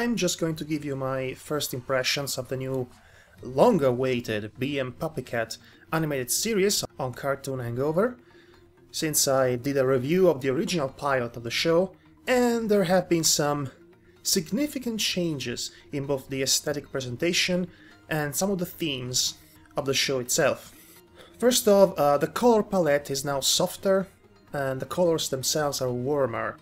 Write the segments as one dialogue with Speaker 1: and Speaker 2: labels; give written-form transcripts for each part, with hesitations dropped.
Speaker 1: I'm just going to give you my first impressions of the new, long-awaited Bee and Puppycat animated series on Cartoon Hangover, since I did a review of the original pilot of the show, and there have been some significant changes in both the aesthetic presentation and some of the themes of the show itself. First off, the color palette is now softer, and the colors themselves are warmer.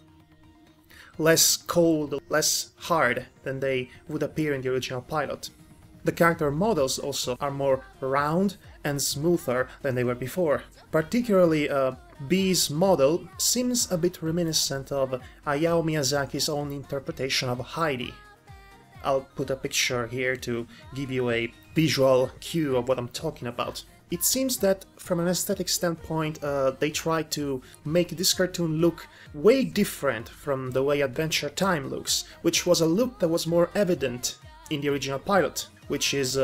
Speaker 1: Less cold, less hard than they would appear in the original pilot. The character models also are more round and smoother than they were before. Particularly, Bee's model seems a bit reminiscent of Hayao Miyazaki's own interpretation of Heidi. I'll put a picture here to give you a visual cue of what I'm talking about. It seems that from an aesthetic standpoint, they tried to make this cartoon look way different from the way Adventure Time looks, which was a look that was more evident in the original pilot, which is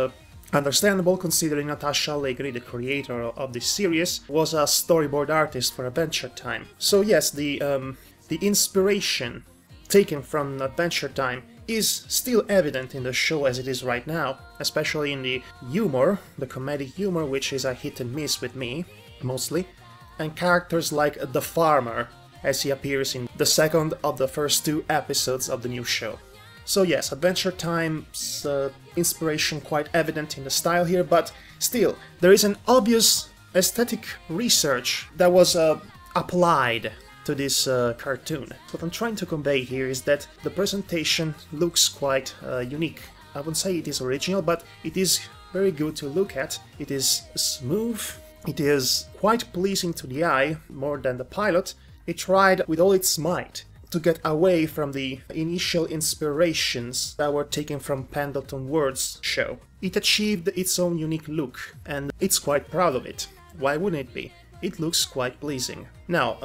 Speaker 1: understandable considering Natasha Allegri, the creator of this series, was a storyboard artist for Adventure Time. So yes, the inspiration taken from Adventure Time is still evident in the show as it is right now, especially in the humor, the comedic humor, which is a hit and miss with me, mostly, and characters like the farmer, as he appears in the second of the first two episodes of the new show. So yes, Adventure Time's inspiration quite evident in the style here, but still, there is an obvious aesthetic research that was applied to this cartoon. What I'm trying to convey here is that the presentation looks quite unique. I wouldn't say it is original, but it is very good to look at. It is smooth, it is quite pleasing to the eye, more than the pilot. It tried with all its might to get away from the initial inspirations that were taken from Pendleton Ward's show. It achieved its own unique look, and it's quite proud of it. Why wouldn't it be? It looks quite pleasing. Now,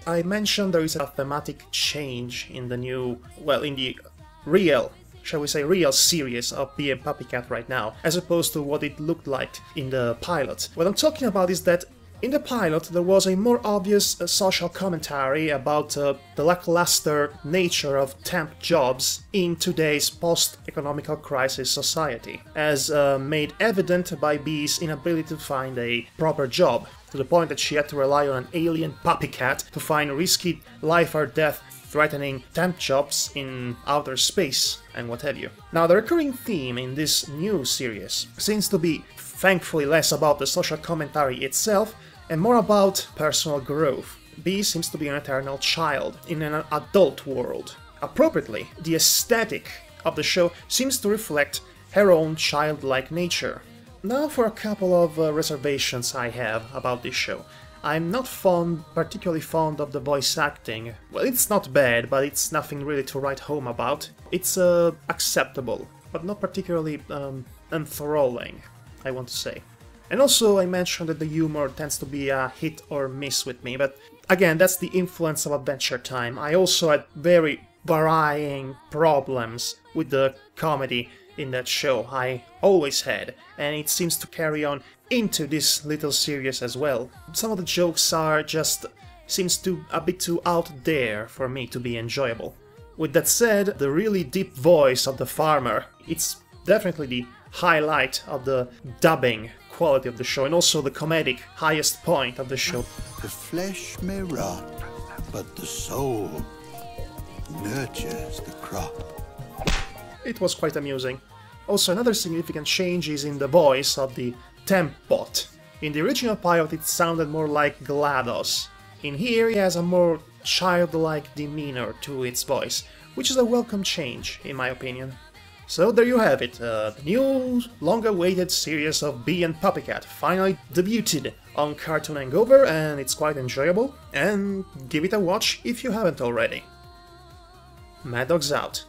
Speaker 1: I mentioned there is a thematic change in the new, well, in the real, shall we say, real series of Bee and Puppycat right now, as opposed to what it looked like in the pilot. What I'm talking about is that in the pilot there was a more obvious social commentary about the lackluster nature of temp jobs in today's post-economical crisis society, as made evident by Bee's inability to find a proper job, to the point that she had to rely on an alien puppycat to find risky life or death threatening temp jobs in outer space and what have you. Now, the recurring theme in this new series seems to be, thankfully, less about the social commentary itself and more about personal growth. Bee seems to be an eternal child in an adult world. Appropriately, the aesthetic of the show seems to reflect her own childlike nature. Now for a couple of reservations I have about this show. I'm not particularly fond of the voice acting. Well, it's not bad, but it's nothing really to write home about. It's acceptable, but not particularly enthralling, I want to say. And also I mentioned that the humor tends to be a hit or miss with me, but again, that's the influence of Adventure Time. I also had very varying problems with the comedy in that show. I always had, and it seems to carry on into this little series as well. Some of the jokes are just seems a bit too out there for me to be enjoyable. With that said, the really deep voice of the farmer, it's definitely the highlight of the dubbing quality of the show, and also the comedic highest point of the show.
Speaker 2: The flesh may rot, but the soul nurtures the crop.
Speaker 1: It was quite amusing. Also, another significant change is in the voice of the temp bot. In the original pilot it sounded more like GLaDOS. In here he has a more childlike demeanor to its voice, which is a welcome change, in my opinion. So there you have it, the new, long-awaited series of Bee and Puppycat finally debuted on Cartoon Hangover, and it's quite enjoyable, and give it a watch if you haven't already. Madhog's out.